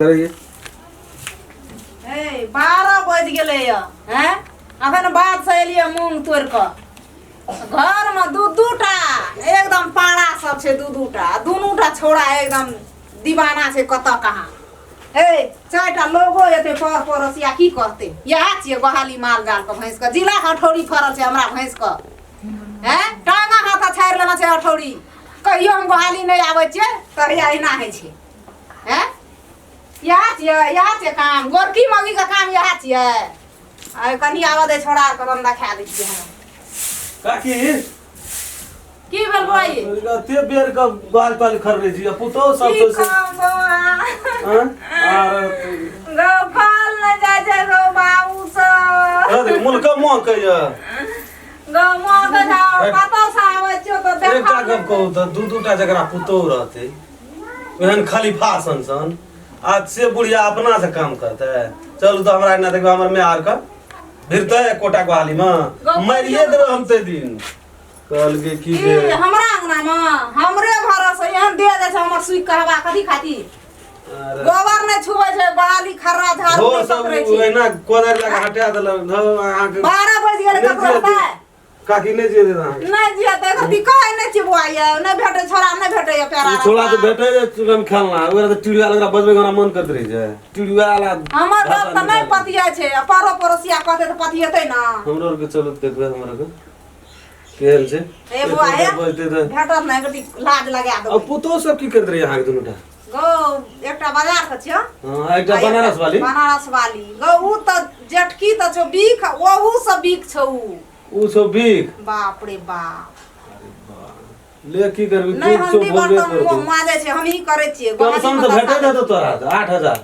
12 बज गए हैं अखन बात से एलिए मूंग तोड़ घर में दू-दूटा एकदम पाड़ा सब छे दू-दूटा दुनूटा छोड़ा एकदम दीवाना छे कत कहाँ चारटा लोगो एते पड़ोसिया की कहते यह छिए बहाली माल जाल के भैंस के जिला हठौड़ी फरल छे हमरा भैंस के हैं टांगा हाथ छाड़ लेना छे हठौड़ी कहियो हम बहाली नहीं आवे छे तहिया एना है छे हैं यह छे काम गोरकी मगी का काम यह छिए आ कनी आवा दे छोड़ा के बंदा खा दै छिए हम काकी की भेल भाई ते बेर का बाल पाल कर रे जी पुतो सब तो हां गो फाल न जाय छे गो बाबू स अरे मुल्का मो कहिया गो मो त कतो सा आवे छो तो देख एकटा गप कहू त दू-दूटा जकरा पुतो रहते ओहन खाली फासन सन आज से बुढ़िया अपना से काम करता है चल तो हमरा ना देखबा हमर में आर का भिरता है कोटा ग्वाली में मरिए देब हम ते दिन कल के की दे हमरा अंगना में हमरे घर से एहन दे दे छै हमर सुई कहबा कथि खाती गोबर नै छुबै छै बाली खर्रा झाड़ू हो सब ओहिना कोदर लगा हटा देल अहाँ के 12 बज गेल ककरो पता काकी नै जे दे अहाँ नहीं जिया त कथि कहै नै चिबुआया नै भेटे छोरा नै भेटे प्यारा छोरा तो भेटे चुगन खेलना ओरा त टिड़िया लगा बजबे गाना मन करत रही छै टिड़िया वाला हमर बाप त नै पतिया छै परो पड़ोसिया कहते त पतियेतै ना हमरो के चलो देखबे हमरा के केहन छै ए बुआ है भेटत नै कथि लाज लगा दो अब पुतो सब की करत रही अहाँ के दुनुटा गो एकटा बाजार के छियो हां एकटा बनारस वाली गो उ त जटकी त छो बीख ओहू सब बीख छौ उ सब भीख बाप रे बाप ले की करबी नहीं तू हम सब दी बोलबे बर्तन कर माजे छे हम ही करे छिए टेंशन तो भेटे दे तो तोरा 8000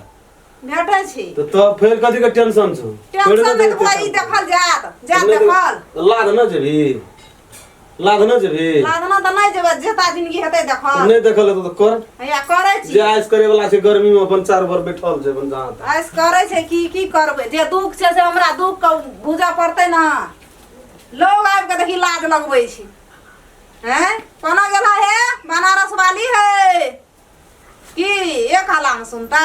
भेटे छी तो फिर कथि के टेंशन छौ टेंशन नहीं भाई देखल जा देखल लाद न जेबी लाद न जेबी लादना त नहीं जेबे जेता जिंदगी हेतै देखल नहीं देखल तो कर या करे छी जे आइस करे वाला छै गर्मी में अपन 4 भर बैठल छै अपन जहां आइस करे छै की करबे जे दुख छै से हमरा दुख के बुझा पड़तै ना लोग आब के देखी लाज लगबै छी हैं कोना गेला है बनारस वाली है की एक हाला में सुनता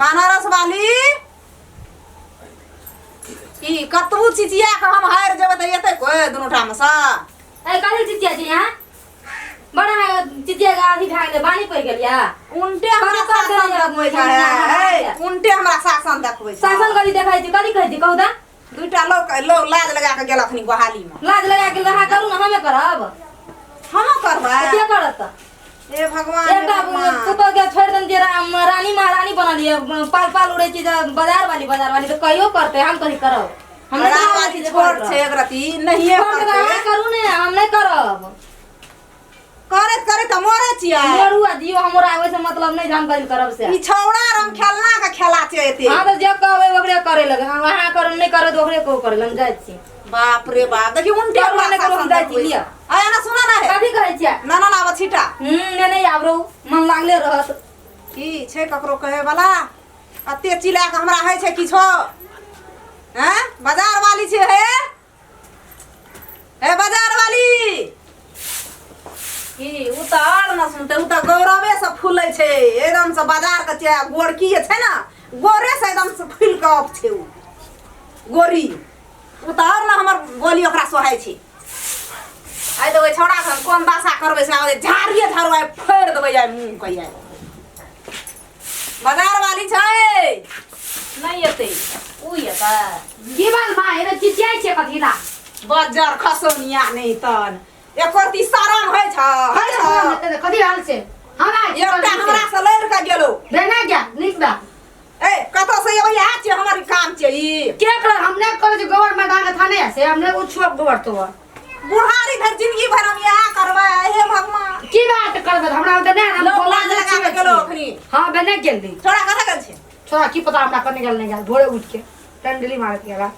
बनारस वाली की कतबू चिचिया के हम हार जेबे त एते कोई दुनुटा में सा ए काली चिचिया जी हां बड़ा चिचिया का आधी भाग ले बानी पड़ गेलिया उनटे हमरा शासन देखबै छै उनटे हमरा शासन देखबै छै शासन करी देखाइ छी कथि कहै छी कहू त दुइटा लोग लाज लगा के गेलखनी बहाली में लाज लगा के रहा करू ना हमें करब हम करबै के करत ए भगवान एकटा पुतो के छोड़ दन जे रानी महारानी बना लिए पाल पाल उड़े छी बाजार वाली तो कहियो करते हम कथि करब हम वाली छोड़ छै एकरती नहीं करते करू ने हम नहीं करब करे त मोरे छियै मोरुआ दियो हमरा आवे से मतलब नहीं जानकारी करब से ई छौड़ा रम खेलना के खेला छै एते हां तो जे कहबै ओकरे करे लगे हम वहां कर नहीं करे तो ओकरे को करे हम जाय छी बाप रे बाप देखि उनटे वाला करो हम जाय छी लिया आया ना सुना ना है कथि कहै छियै ना ना आब छिटा ने नहीं आबरो मन लागले रहत की छै ककरो कहे वाला अते चिल्ला के हमरा है छै किछो हैं बाजार वाली छै हे ए बाजार वाली की उ त आर न सुनते उ त गौरवे से फूलै छै एकदम से बाजार के छै गोरकी छै ना गोरे से एकदम से फूल के अप छै उ गोरी उ त आर न हमर गोली ओकरा सोहाय छै आइ देबै छोड़ा के कोन दासा करबै से आवे झाड़िए झाड़वाय फोड़ देबै जाय मुंह कहिया बाजार वाली छै नहीं एते उ एता की बाल मां एने चिचिया छै कथिला बजार खसोनिया नहीं तन एकोरती सारंग होय छ कथि हाल छै हमरा एकटा हमरा से लड़ के गेलो देना क्या निक बा ए कतो से एबै आ छै हमर काम छै ई के कर हमने कर जो गोबर मैदान थाने से हमने वो छुप गोबर तो बुढ़ारी भर जिंदगी भर हम यह करबै हे भगवान की बात करबे हमरा त ने हम लोग लाज लगा के गेलो अखनी हां बने गेल दी थोड़ा कथा गेल छै छोरा की पता हमरा करने गेल नहीं गेल भोरे उठ के टंडली मार के गेला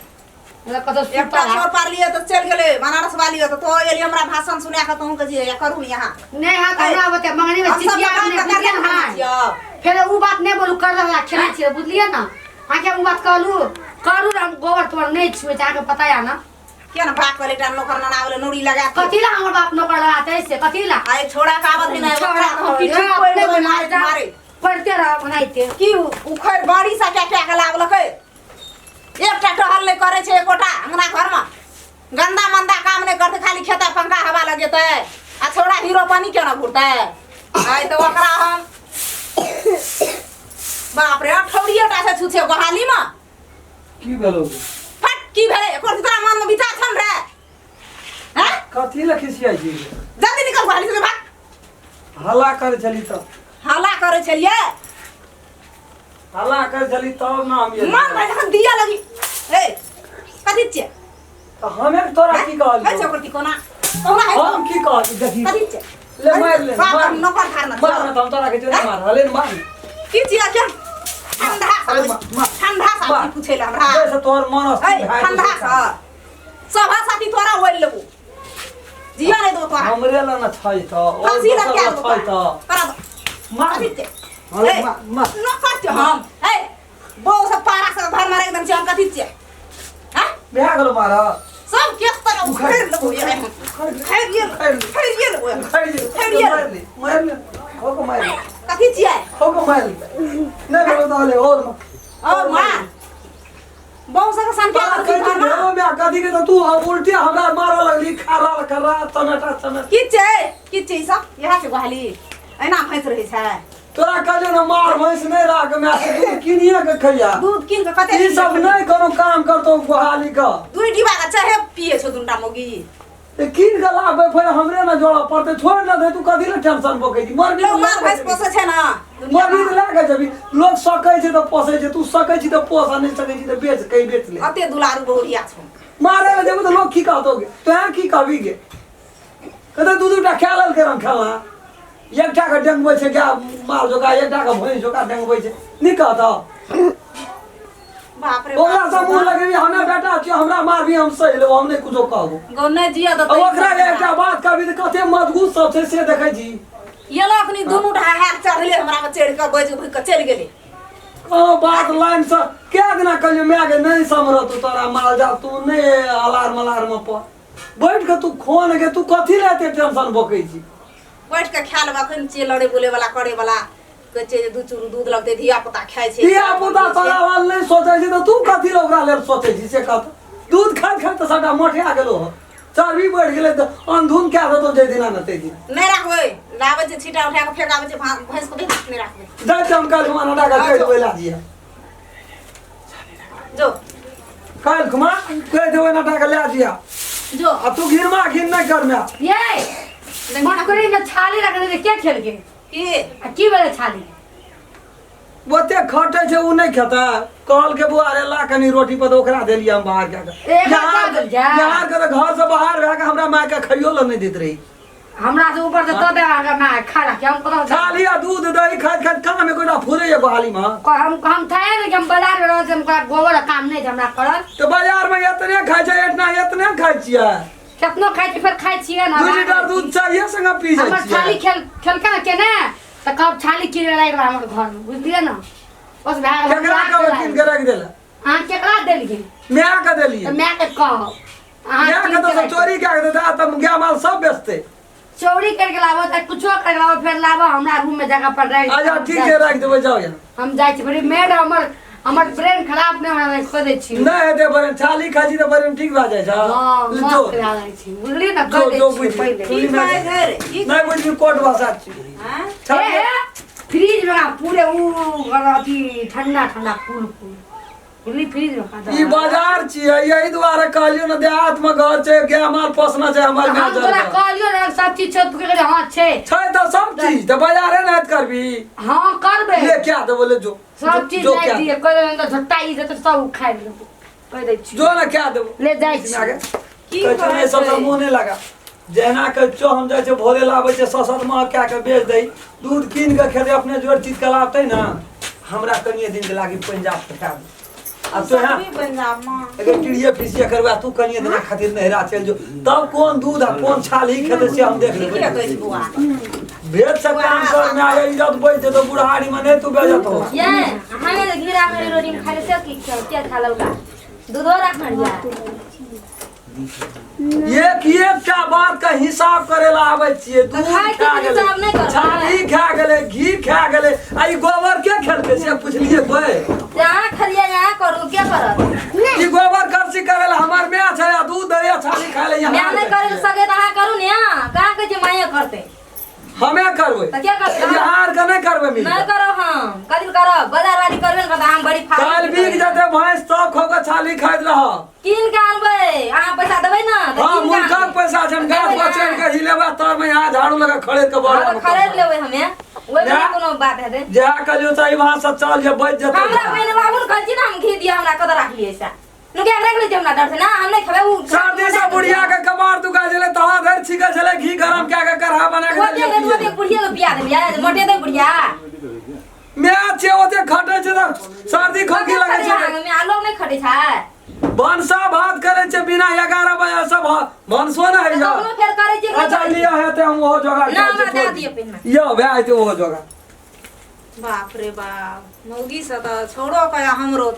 मतलब कतो एकटा छोर पार लिए तो चल गेले बनारस वाली तो एली हमरा भाषण सुना के कहूं के जे या करू यहां नहीं हां कहना बते मंगनी में चिचिया ने बुझलिए हां फिर उ बात नहीं बोलू कर रहा खेला छी बुझलिए ना हां के उ बात कहलू करू हम गोबर तोड़ नहीं छुए जाके पता या ना के ना भाग वाले टान नौकर ना आवले नोड़ी लगा कथिला हमर बाप नौकर लगाते से कथिला आए छोड़ा का आवत नहीं ओकरा हम पीछे कोई मारे पढ़ते रह बनाइते की उखड़ बाड़ी सा क्या के लागलकै एकटा टहल नहीं करे छे एकोटा अंगना घर में गंदा मंदा काम नहीं करते खाली खेता पंखा हवा लगेते आ छोड़ा हीरो पानी केना घुरते आइ तो ओकरा हम बाप रे ठौड़िएटा से छुछे बहाली में की भेलो फट की भेले एकोर तोरा मन में विचार छन रे हैं कथी ला खिसियाई छी जल्दी निकल बहाली से भाग हल्ला करे छली त हल्ला करे छलिए हल्ला करे छली तब ना हम ये मार भाई हम दिया लगी ए कथि छे तो हमें तोरा की है कहलियो चोकरती कोना कोना है हम की कहली देखी कथि छे ले मार ले बाप मार नौकर खाना मार ना हम तोरा के चोरी मार हले मार की छिया क्या ठंडा अरे ठंडा सा पूछेला हमरा जैसे तोर मन ए ठंडा सा सभा साथी तोरा होइल लेबू जिया नहीं दो तोरा हमरे ला ना छै त और फांसी लग दोसर क्या ला छै त करा दो मार कथि छे अरे ए, मार न करते हम ए बो सब पारा से घर मारे एकदम से हम कथि छे हां बिहा गलो मार सब केस पर उखड़ लेबू ये खैर ये लेबू मार ले हो को मार ले कथि छिए हो को मार ले नहीं बोलो ताले और मार बहु सका संख्या बात करती करके घर ढेरो में कथी के तो तू उल्टी हमरा मारा लगली खारा करा टनाटा टनट की छे सब यहाँ से बहाली एना भैंस रहे छै तोरा कहले ना मार भैंस नहीं राख में से दूध किनिए के खैया दूध किन के कते ई सब नहीं कोनो काम करतो गुहाली का दूई डिब्बा का चाहे पिए छो दुनटा मोगी ए किन के लाबे फिर हमरे ना जोड़ा पड़ते छोड़ ना दे तू कथी ले टेंशन बोके दी मर लोग मार भैंस पोसे छै ना मर भी लागे जबी लोग सकै छै तो पोसे छै तू सकै छी तो पोस नहीं सकै छी तो बेच कई बेच ले अते दुलारू बहुरिया छो मारे ले जेबो तो लोग की कहतोगे तो यहाँ की कहबी गे कते दूटा खेलल के रंग खेला एकटा के डंगबै छै क्या माल जोका एकटा के भैंस जोका डंगबै छै नी कहता बाप रे ओकरा सब मुंह लगे हमें बेटा छियै हमरा मार भी हम सही लेबो हम नहीं कुछो कहबो गौ नहीं जिया अब ओकरा के एकटा बात कहबी त कते मजबूत सब छै से देखै छी ये लखनी दुनू ढा हाथ चढ़ले हमरा में चढ़ के बज के चल गेले बात लाइन से क्या दिना कहलियो मैं के नहीं समरो तू तोरा माल जा तू नहीं अलार्म पर बैठ के तू खोन के तू कथी लेते टेंशन बोकै छी बैठ के ख्याल बखन चे लड़े बोले वाला करे वाला कचे दू चूरू दूध लगते धिया पुता खाय छै धिया पुता तोरा वाल नहीं सोचै छी तो तू कथी ले ओकरा लेल सोचै छी से कह दूध खाइत खाइत त सबटा मोठिया गेलो चर्बी बढ़ गेलै त अंधुन क्या देतो जे दिना न ते दिन नहीं रखबै लाबै छै छीटा उठा के फेकाबै छै भैंस को भी नहीं रखबै जाय हम काल घुमा नडा का कह देबै लाजिया जो काल घुमा कह देबै नडा का लाजिया जो अब तू घिरमा घिन नहीं कर में ये मटकोरी में छाली रख दे क्या खेल के की बेले छाली ओते खटे छै उ नहीं खाता कहल के बुआ रे ला कनी रोटी पर ओकरा देलिए हम बाहर के यहाँ के घर से बाहर रह के हमरा माय के खइयो ल नहीं देत रही हमरा से ऊपर से तो दे मैं खा रहा हम पता खाली दूध दही खाइत खाइत काम में कोइना फुरे ये बहाली में हम थाए ने कि हम बाजार में रह से हमरा गोबर काम नहीं हमरा करल तो बाजार में इतने खाइ छै इतने खाइ छियै कितनो खाइ छी फिर खाइ छियै ना 2 लीटर दूध चाहिए संग पी जाइ हमर छाली खेल के ना केने त कब छाली किने लाग रहा हमर घर में बुझलिए ना बस भाग केकरा के किन के रख देला हां केकरा देलिए मैं के देलिए तो मैं के कह मैं के तो सब चोरी के देता तब गया माल सब बेचते चोरी करके लाबो त कुछो कर लाबो फिर लाबो हमरा रूम में जगह पर रह अच्छा ठीक है रख देबै जाओ यहाँ हम जाय छी बड़ी मेड हमर ब्रेन खराब नहीं होना खोदे छी नहीं हेते बरन छाली खाजी त बरन ठीक भा जाय छ हां जो मस्त लागै छी बुझली ना जो कर जो दे बुझ छी पहले की भाई घर नहीं बुझी कोट भाषा छी हां ए फ्रिज में पूरे अथी ठंडा ठंडा फूल बुझली फ्रिज में ई बाजार छियै यही द्वारे कहलियो न देहात में घर छै गाय माल पोसना छै हमर हम गाजर तोरा कहलियो ना सब चीज छै तू कहले हां छै छै त सब चीज त बाजारे न करबी हां करबे ले क्या दे बोले जो सब चीज दे दिए कहले न झट्टा ई जते सब खाइ लेबो कह दै छी जो न क्या देबो ले जाय छी आगे की कहै छै सब मोने लगा जेना के चो हम जाय छै भोरे लाबै छै ससत में क्या के बेच दई दूध कीन के खेते अपने जोर चीज के लाबतै ना हमरा कनिए दिन के लागी पंजाब पठा दे अब तो यहाँ पंजाब में अगर चिड़िया फिसिया करवा तू कनिए दिन खातिर नहरा चल जो तब कौन दूध आ कौन छाली खेते से हम देख की लेबै कहै छी बुआ भेद से काम कर में आगे इज्जत बैठे तो बुढ़ाड़ी में नहीं तू बेजत हो ये हमें घिरा मेरे रोटी में खाली से की क्या खा लौला दूधो रखना दिया एक एक का बात का हिसाब करेला आवे छिए। दूध खाए के खा हिसाब नहीं गेले, करबा। छाली खा गेले, घी खा गेले, आई गोबर के खेलके से पूछलिए कोई? यहाँ खलिया यहाँ करू क्या करत ई गोबर करसी करेला हमार में छै या दूध दे या छाली खा ले मैं यहाँ नहीं करे सके तो हाँ करू ने कहाँ के जे माये करते हमें करबै तो क्या करते यार का नहीं करबै मिल नहीं करो हम कदिल करो बाजार वाली करबे न हम बड़ी काल बिक जते भैंस तब खो के छाली खाइत रह। किन के आनबे अहाँ पैसा देबै ना तो हां किन के मुर्गा आनबै? पैसा जन गाछ देबै ना। बचन के हिलेबा तर में यहाँ झाड़ू लगा खड़े के हाँ, बड़ा तो खरीद लेबै हमें ओइ में ना। कोनो बात है दे जा कलियो त वहां से चल जे बच जते हमरा बहन बाबू न कहछि ना हम घी दिया हमरा कदर राख लिए ऐसा नु क्या रख लीजिए हमरा डर से ना हम नहीं खाबे उ सर्दी से बुढ़िया के कबाड़ दुका जले तहा धर छिके चले घी गरम क्या के करहा बना के ओते दे ओते बुढ़िया के बिया दे बिया मोटे दे बुढ़िया मैं छे ओते खटे छे त सर्दी खोखी लगे छे। में आलो नहीं खटे छै बनसा भात करे छे बिना 11 बजे सब बनसो ना है जा। कखनो फेर करे छी अच्छा लिया है ते हम वो जगह ना हमरा दे दिए पेन में यो भे आइते वो जगह बाप रे बाप मौगी से तो छोड़ो कया हमरो